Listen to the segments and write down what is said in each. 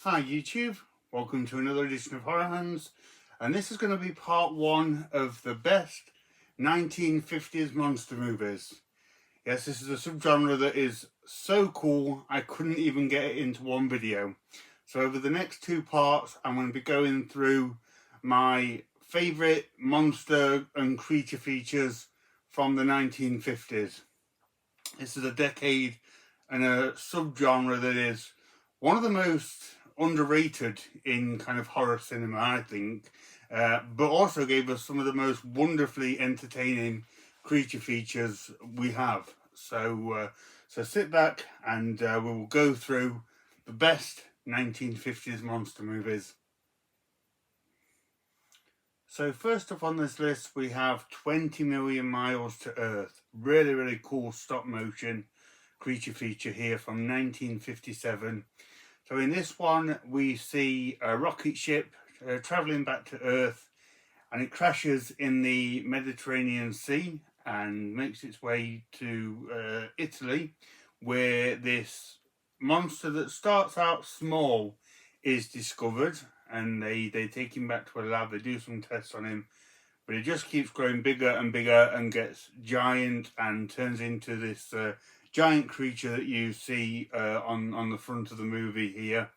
Hi YouTube, welcome to another edition of Horror Hands, and this is going to be part one of the best 1950s monster movies. Yes, this is a subgenre that is so cool I couldn't even get it into one video. So over the next two parts I'm going to be going through my favourite monster and creature features from the 1950s. This is a decade and a subgenre that is one of the most underrated in kind of horror cinema, I think, but also gave us some of the most wonderfully entertaining creature features we have. So sit back and we will go through the best 1950s monster movies. So first up on this list we have 20 Million Miles to Earth. Really cool stop motion creature feature here from 1957. So in this one we see a rocket ship travelling back to Earth, and it crashes in the Mediterranean Sea and makes its way to Italy, where this monster that starts out small is discovered, and they take him back to a lab. They do some tests on him, but it just keeps growing bigger and bigger and gets giant and turns into this giant creature that you see on the front of the movie here.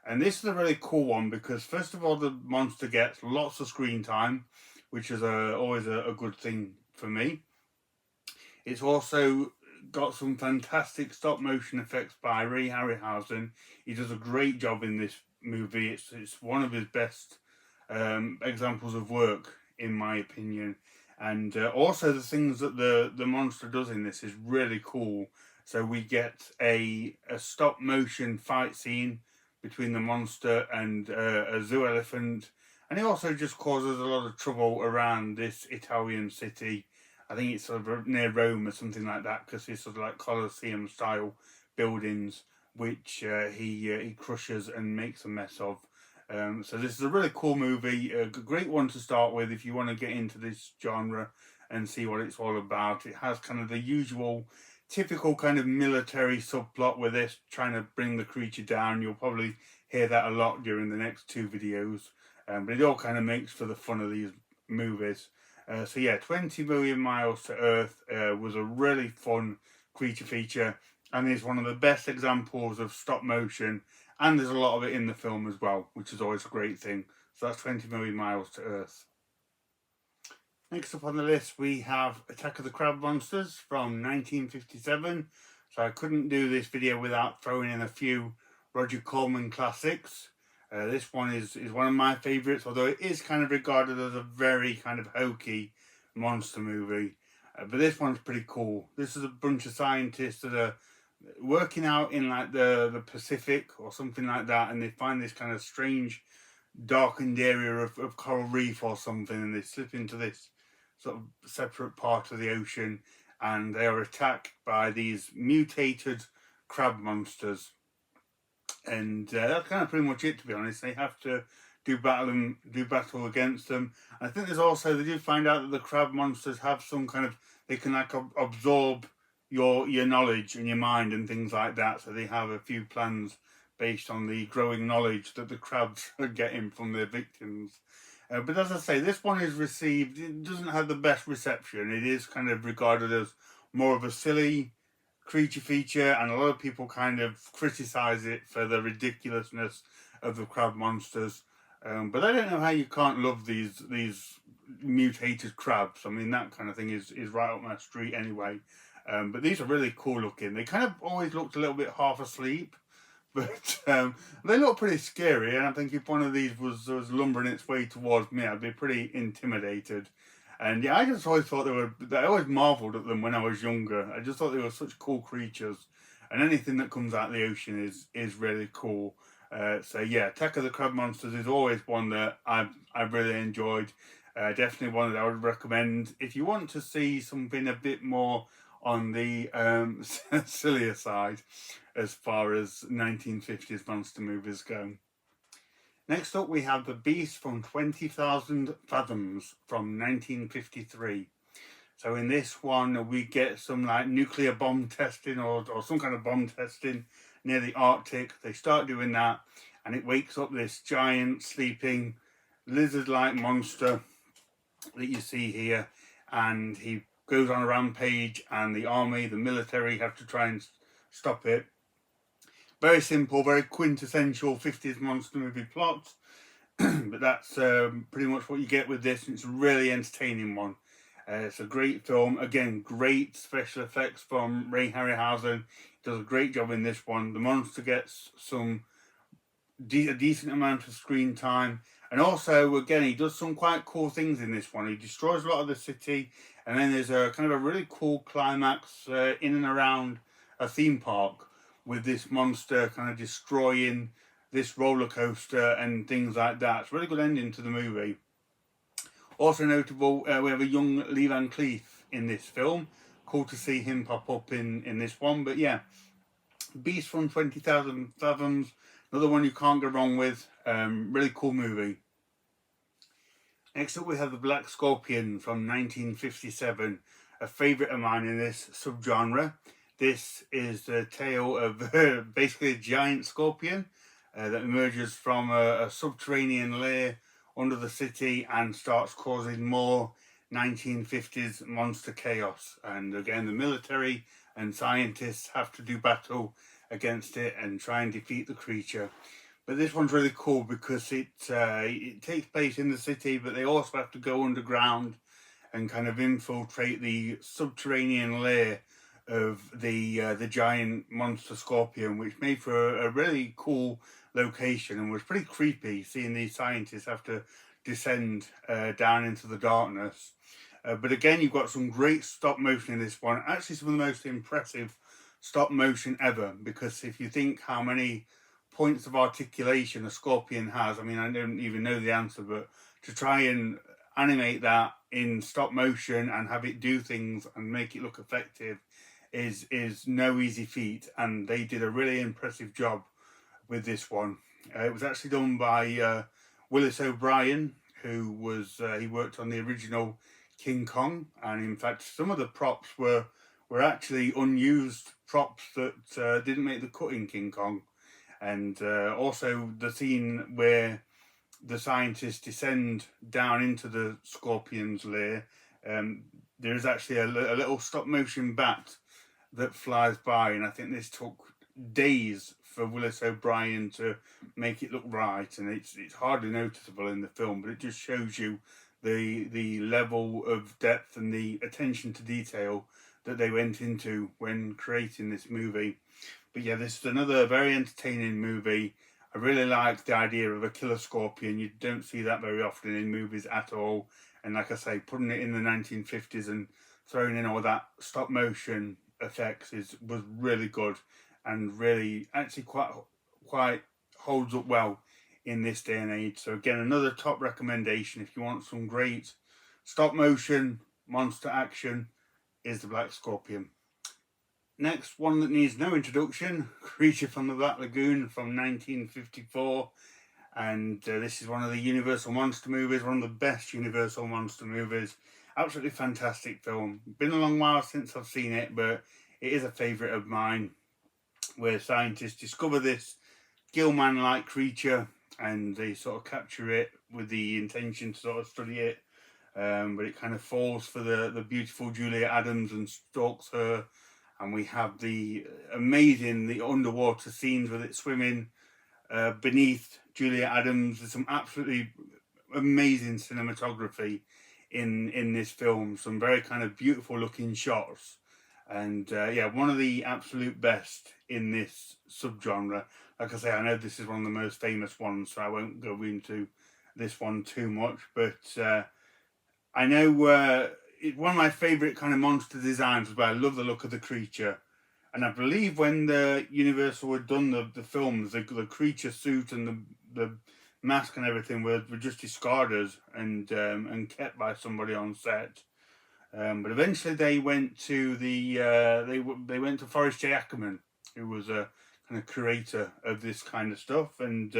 And this is a really cool one because first of all the monster gets lots of screen time, which is always a good thing for me. It's also got some fantastic stop motion effects by Ray Harryhausen. He does a great job in this movie. It's one of his best examples of work in my opinion. And also the things that the monster does in this is really cool. So we get a stop motion fight scene between the monster and a zoo elephant, and he also just causes a lot of trouble around this Italian city. I think it's sort of near Rome or something like that, because it's sort of like Colosseum style buildings which he crushes and makes a mess of. So this is a really cool movie, a great one to start with if you want to get into this genre and see what it's all about. It has kind of the usual typical kind of military subplot with this, trying to bring the creature down. You'll probably hear that a lot during the next two videos, but it all kind of makes for the fun of these movies. So yeah, 20 Million Miles to Earth was a really fun creature feature, and is one of the best examples of stop motion, and there's a lot of it in the film as well, which is always a great thing. So that's 20 Million Miles to Earth. Next up on the list we have Attack of the Crab Monsters from 1957. So I couldn't do this video without throwing in a few Roger Corman classics. This one is one of my favourites, although it is kind of regarded as a very kind of hokey monster movie. But this one's pretty cool. This is a bunch of scientists that are working out in like the Pacific or something like that, and they find this kind of strange darkened area of coral reef or something, and they slip into this sort of separate part of the ocean, and they are attacked by these mutated crab monsters. And that's kind of pretty much it, to be honest. They have to do battle against them. And I think there's also, they do find out that the crab monsters have some kind of, they can like absorb your knowledge and your mind and things like that. So they have a few plans based on the growing knowledge that the crabs are getting from their victims. But as I say, this one is received, it doesn't have the best reception. It is kind of regarded as more of a silly creature feature, and a lot of people kind of criticize it for the ridiculousness of the crab monsters. But I don't know how you can't love these mutated crabs. I mean, that kind of thing is right up my street anyway. But these are really cool looking. They kind of always looked a little bit half asleep, but they look pretty scary. And I think if one of these was lumbering its way towards me, I'd be pretty intimidated. And yeah, I just always thought I always marvelled at them when I was younger. I just thought they were such cool creatures, and anything that comes out of the ocean is really cool. So yeah, Attack of the Crab Monsters is always one that I've really enjoyed. Definitely one that I would recommend if you want to see something a bit more on the sillier side as far as 1950s monster movies go. Next up we have The Beast from 20,000 Fathoms from 1953. So in this one we get some like nuclear bomb testing or some kind of bomb testing near the Arctic. They start doing that, and it wakes up this giant sleeping lizard-like monster that you see here, and he goes on a rampage, and the army, the military, have to try and stop it. Very simple, very quintessential 50s monster movie plot. But that's pretty much what you get with this. It's a really entertaining one. It's a great film. Again, great special effects from Ray Harryhausen. He does a great job in this one. The monster gets a decent amount of screen time. And also, again, he does some quite cool things in this one. He destroys a lot of the city. And then there's a kind of a really cool climax in and around a theme park with this monster kind of destroying this roller coaster and things like that. It's a really good ending to the movie. Also notable, we have a young Lee Van Cleef in this film. Cool to see him pop up in this one. But yeah, Beast from 20,000 Fathoms, another one you can't go wrong with. Really cool movie. Next up we have The Black Scorpion from 1957, a favourite of mine in this subgenre. This is the tale of basically a giant scorpion that emerges from a subterranean lair under the city and starts causing more 1950s monster chaos. And again, the military and scientists have to do battle against it and try and defeat the creature. But this one's really cool because it takes place in the city, but they also have to go underground and kind of infiltrate the subterranean lair of the giant monster scorpion, which made for a really cool location and was pretty creepy, seeing these scientists have to descend down into the darkness. But again, you've got some great stop motion in this one. Actually, some of the most impressive stop motion ever, because if you think how many points of articulation a scorpion has, I mean, I don't even know the answer, but to try and animate that in stop motion and have it do things and make it look effective is no easy feat, and they did a really impressive job with this one. It was actually done by Willis O'Brien, who was he worked on the original King Kong, and in fact some of the props were actually unused props that didn't make the cut in King Kong. And also the scene where the scientists descend down into the scorpion's lair, there is actually a little stop motion bat that flies by, and I think this took days for Willis O'Brien to make it look right, and it's hardly noticeable in the film, but it just shows you the level of depth and the attention to detail that they went into when creating this movie. But yeah, this is another very entertaining movie. I really like the idea of a killer scorpion. You don't see that very often in movies at all. And like I say, putting it in the 1950s and throwing in all that stop motion effects was really good, and really actually quite holds up well in this day and age. So again, another top recommendation if you want some great stop motion monster action is The Black Scorpion. Next one that needs no introduction, Creature from the Black Lagoon from 1954. And this is one of the Universal Monster movies, one of the best Universal Monster movies. Absolutely fantastic film. Been a long while since I've seen it, but it is a favourite of mine, where scientists discover this Gillman-like creature and they sort of capture it with the intention to sort of study it. But it kind of falls for the beautiful Julia Adams and stalks her. And we have the underwater scenes with it swimming beneath Julia Adams. There's some absolutely amazing cinematography in this film. Some very kind of beautiful looking shots. And yeah, one of the absolute best in this subgenre. Like I say, I know this is one of the most famous ones, so I won't go into this one too much. But I know it's one of my favourite kind of monster designs, but I love the look of the creature. And I believe when the Universal had done the films, the creature suit and the mask and everything were just discarded and kept by somebody on set. But eventually they went to they went to Forrest J. Ackerman, who was a kind of curator of this kind of stuff, and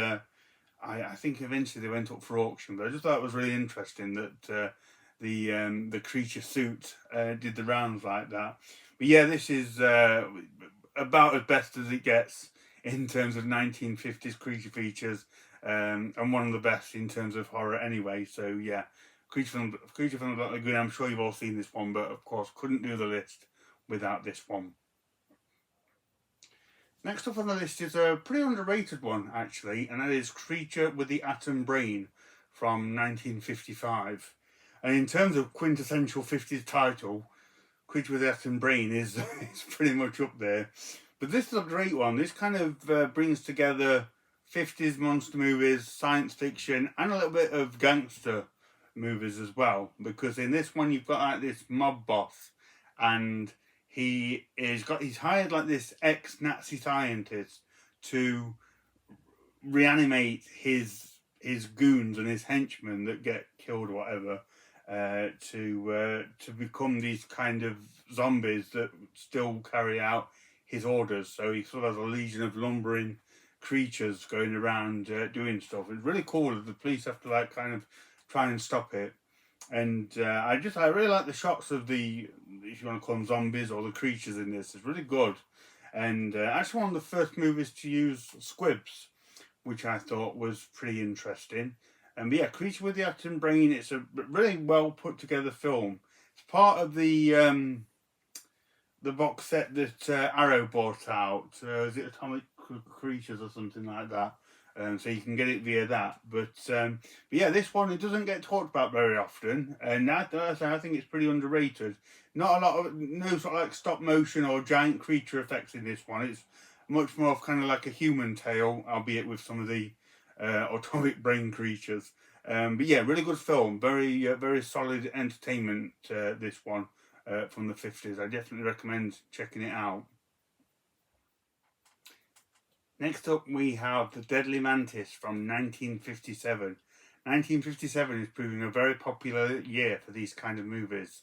I think eventually they went up for auction. But I just thought it was really interesting that the creature suit did the rounds like that. But yeah, this is about as best as it gets in terms of 1950s creature features, and one of the best in terms of horror anyway. So yeah, Creature from the Black Lagoon. I'm sure you've all seen this one, but of course couldn't do the list without this one. Next up on the list is a pretty underrated one, actually, and that is Creature with the Atom Brain from 1955. And in terms of quintessential 50s title, Creature with the Atom Brain is pretty much up there. But this is a great one. This kind of brings together 50s monster movies, science fiction, and a little bit of gangster movies as well. Because in this one, you've got like this mob boss, and he's hired like this ex-Nazi scientist to reanimate his goons and his henchmen that get killed or whatever, to become these kind of zombies that still carry out his orders. So he sort of has a legion of lumbering creatures going around doing stuff. It's really cool. The police have to like kind of try and stop it. And I really like the shots of the, if you want to call them zombies or the creatures in this. It's really good. And actually one of the first movies to use squibs, which I thought was pretty interesting. But yeah, Creature with the Atom Brain, it's a really well put together film. It's part of the box set that Arrow bought out. Is it Atomic Creatures or something like that? So you can get it via that. But yeah, this one, it doesn't get talked about very often, and I think it's pretty underrated. Not a lot of, no sort of like stop motion or giant creature effects in this one. It's much more of kind of like a human tale, albeit with some of the atomic brain creatures. But yeah, really good film. Very solid entertainment, this one from the 50s. I definitely recommend checking it out. Next up, we have The Deadly Mantis from 1957. 1957 is proving a very popular year for these kind of movies.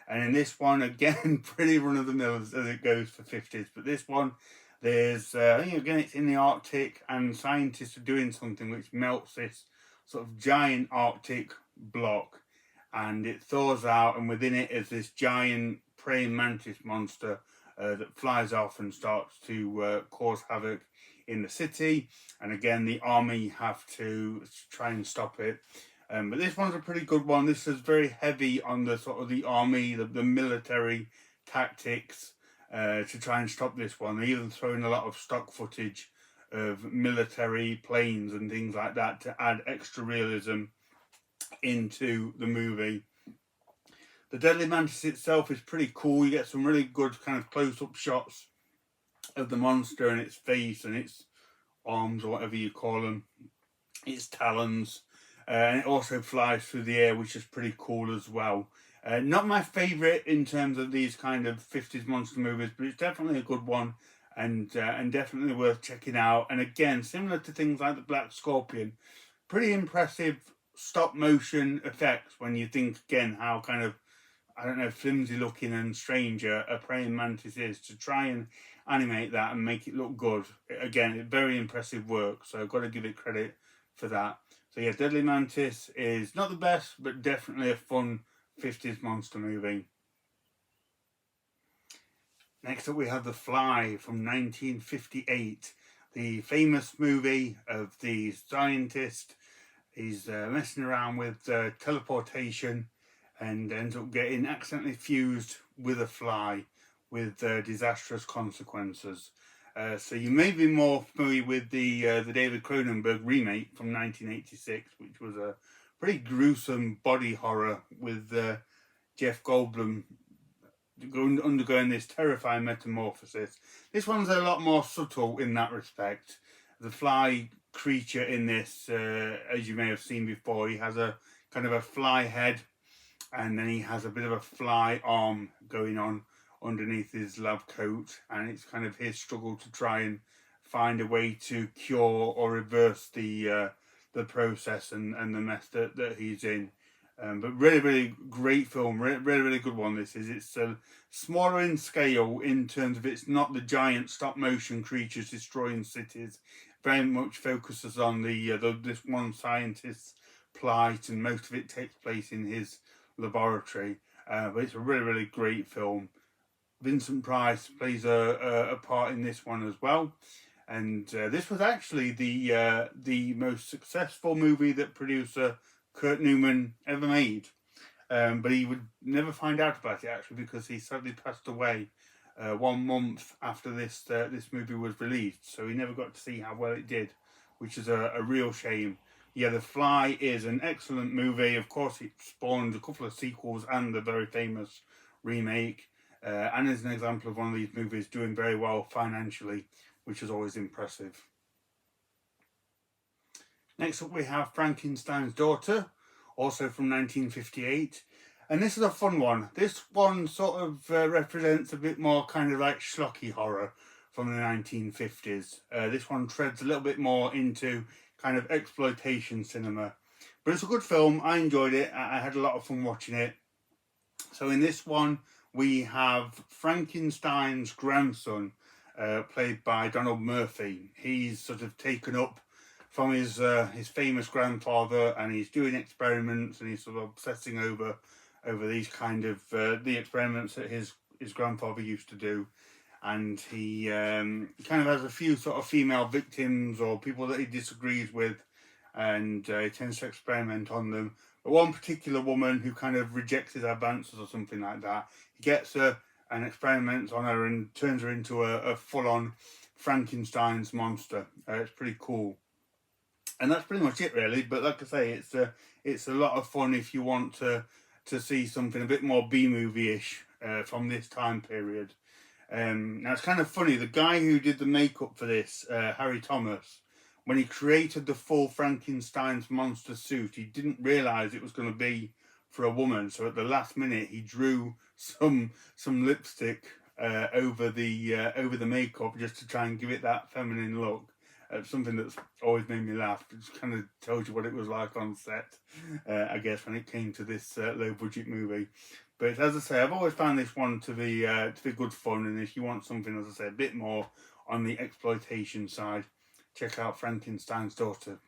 And in this one, again, pretty run-of-the-mill as it goes for 50s. But this one, there's, again, it's in the Arctic, and scientists are doing something which melts this sort of giant Arctic block. And it thaws out, and within it is this giant praying mantis monster that flies off and starts to cause havoc in the city, and again the army have to try and stop it. But this one's a pretty good one. This is very heavy on the sort of the army, the military tactics to try and stop this one. They even throw in a lot of stock footage of military planes and things like that to add extra realism into the movie. The Deadly Mantis itself is pretty cool. You get some really good kind of close-up shots of the monster and its face and its arms, or whatever you call them, its talons, and it also flies through the air, which is pretty cool as well. Not my favourite in terms of these kind of 50s monster movies, but it's definitely a good one, and definitely worth checking out. And again, similar to things like the Black Scorpion, pretty impressive stop motion effects when you think again how kind of, I don't know, flimsy looking and strange a praying mantis is, to try and animate that and make it look good. Again, very impressive work, so I've got to give it credit for that. So yeah, Deadly Mantis is not the best, but definitely a fun 50s monster movie. Next up we have The Fly from 1958, the famous movie of the scientist. He's messing around with teleportation and ends up getting accidentally fused with a fly with disastrous consequences. So you may be more familiar with the David Cronenberg remake from 1986, which was a pretty gruesome body horror with Jeff Goldblum undergoing this terrifying metamorphosis. This one's a lot more subtle in that respect. The fly creature in this, as you may have seen before, he has a kind of a fly head, and then he has a bit of a fly arm going on underneath his lab coat, and it's kind of his struggle to try and find a way to cure or reverse the process and the mess that he's in. But really great film, really good one. This is, it's smaller in scale in terms of it's not the giant stop motion creatures destroying cities. Very much focuses on this one scientist's plight, and most of it takes place in his laboratory. But it's a really great film. Vincent Price plays a part in this one as well. And this was actually the most successful movie that producer Kurt Newman ever made. But he would never find out about it, actually, because he sadly passed away 1 month after this movie was released. So he never got to see how well it did, which is a real shame. Yeah, The Fly is an excellent movie. Of course, it spawned a couple of sequels and the very famous remake. And is an example of one of these movies doing very well financially, which is always impressive. Next up we have Frankenstein's Daughter, also from 1958. And this is a fun one. This one sort of represents a bit more kind of like schlocky horror from the 1950s. This one treads a little bit more into kind of exploitation cinema. But it's a good film. I enjoyed it. I had a lot of fun watching it. So in this one, we have Frankenstein's grandson, played by Donald Murphy. He's sort of taken up from his famous grandfather, and he's doing experiments, and he's sort of obsessing over these kind of the experiments that his grandfather used to do. And he kind of has a few sort of female victims or people that he disagrees with, and he tends to experiment on them. But one particular woman who kind of rejects his advances or something like that, he gets her and experiments on her and turns her into a full-on Frankenstein's monster. It's pretty cool. And that's pretty much it, really. But like I say, it's a lot of fun if you want to see something a bit more B-movie-ish from this time period. Now, it's kind of funny. The guy who did the makeup for this, Harry Thomas, when he created the full Frankenstein's monster suit, he didn't realise it was going to be for a woman. So at the last minute, he drew some lipstick over the makeup just to try and give it that feminine look. Something that's always made me laugh. It kind of tells you what it was like on set, I guess, when it came to this low budget movie. But as I say, I've always found this one to be good fun. And if you want something, as I say, a bit more on the exploitation side, check out Frankenstein's Daughter.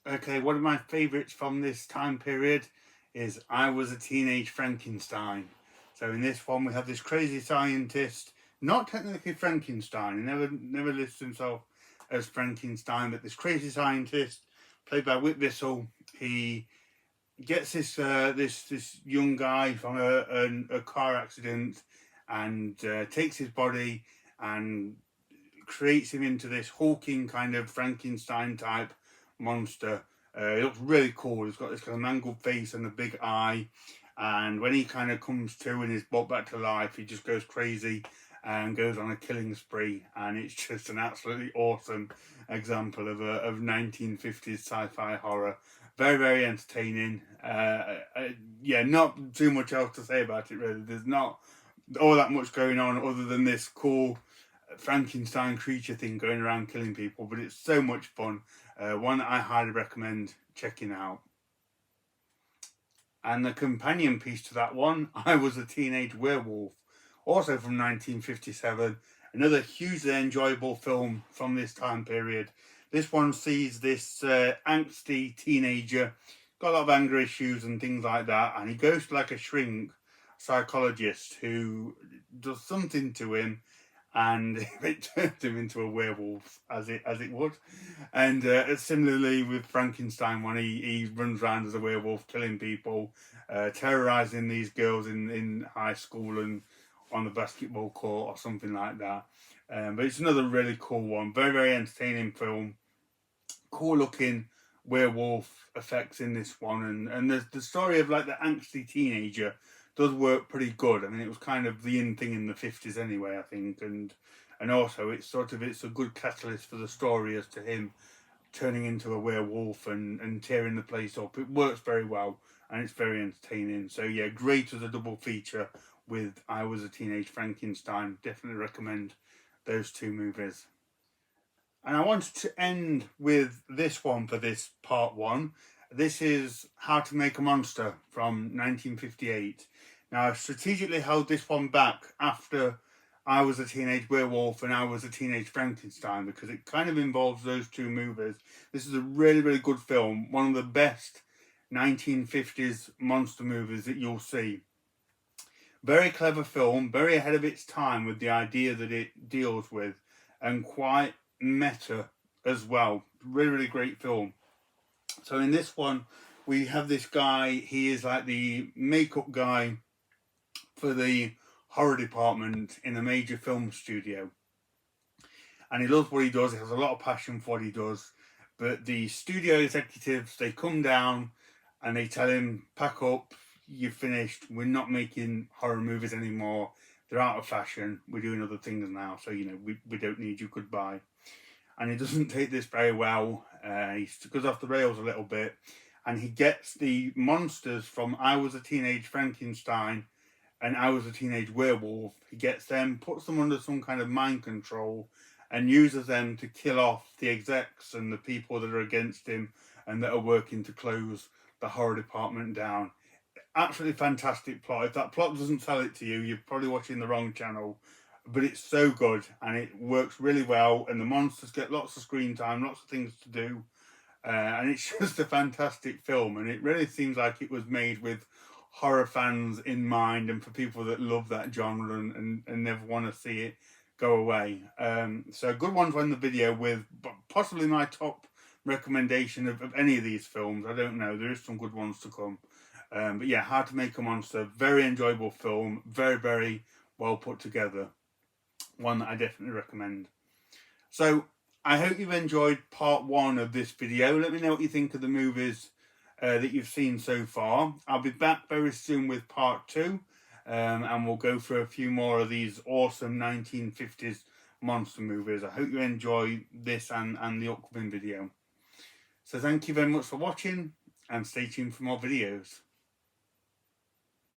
Okay, one of my favourites from this time period is I Was a Teenage Frankenstein. So in this one, we have this crazy scientist, not technically Frankenstein. He never lists himself as Frankenstein, but this crazy scientist, played by Whit Bissell, he gets this young guy from a car accident and takes his body and creates him into this hulking kind of Frankenstein type monster. It looks really cool. He's got this kind of mangled face and a big eye, and when he kind of comes to and is brought back to life, he just goes crazy and goes on a killing spree, and it's just an absolutely awesome example of 1950s sci-fi horror. Very, very entertaining. Yeah, not too much else to say about it, really. There's not all that much going on other than this cool Frankenstein creature thing going around killing people, but it's so much fun. One that I highly recommend checking out. And the companion piece to that one, I Was a Teenage Werewolf, also from 1957. Another hugely enjoyable film from this time period. This one sees this angsty teenager, got a lot of anger issues and things like that, and he goes to like a shrink psychologist who does something to him, and it turns him into a werewolf, as it would. And similarly with Frankenstein, when he runs around as a werewolf, killing people, terrorizing these girls in high school and on the basketball court or something like that. But it's another really cool one. Very, very entertaining film. Cool looking werewolf effects in this one, and the story of like the angsty teenager does work pretty good. I mean, it was kind of the in thing in the 50s anyway, I think, and also it's a good catalyst for the story as to him turning into a werewolf and tearing the place up. It works very well, and it's very entertaining. So yeah, great as a double feature with I Was a Teenage Frankenstein. Definitely recommend those two movies. And I wanted to end with this one for this part one. This is How to Make a Monster from 1958. Now, I've strategically held this one back after I Was a Teenage Werewolf and I Was a Teenage Frankenstein, because it kind of involves those two movies. This is a really, really good film. One of the best 1950s monster movies that you'll see. Very clever film, very ahead of its time with the idea that it deals with. and quite meta as well. Really, really great film. So in this one, we have this guy. He is like the makeup guy for the horror department in a major film studio. And he loves what he does. He has a lot of passion for what he does. But the studio executives, they come down and they tell him, pack up, you've finished. We're not making horror movies anymore. They're out of fashion. We're doing other things now. So, you know, we don't need you. Goodbye. And he doesn't take this very well. He goes off the rails a little bit. And he gets the monsters from I Was a Teenage Frankenstein and I Was a Teenage Werewolf. He gets them, puts them under some kind of mind control, and uses them to kill off the execs and the people that are against him and that are working to close the horror department down. Absolutely fantastic plot. If that plot doesn't sell it to you, you're probably watching the wrong channel. But it's so good and it works really well, and the monsters get lots of screen time, lots of things to do. And it's just a fantastic film, and it really seems like it was made with horror fans in mind and for people that love that genre and never want to see it go away. So good one to end the video with, but possibly my top recommendation of any of these films. I don't know, there is some good ones to come. But yeah, How to Make a Monster, very enjoyable film, very, very well put together. One that I definitely recommend. So I hope you've enjoyed part 1 of this video. Let me know what you think of the movies that you've seen so far. I'll be back very soon with part 2. And we'll go through a few more of these awesome 1950s monster movies. I hope you enjoy this and the upcoming video. So thank you very much for watching, and stay tuned for more videos.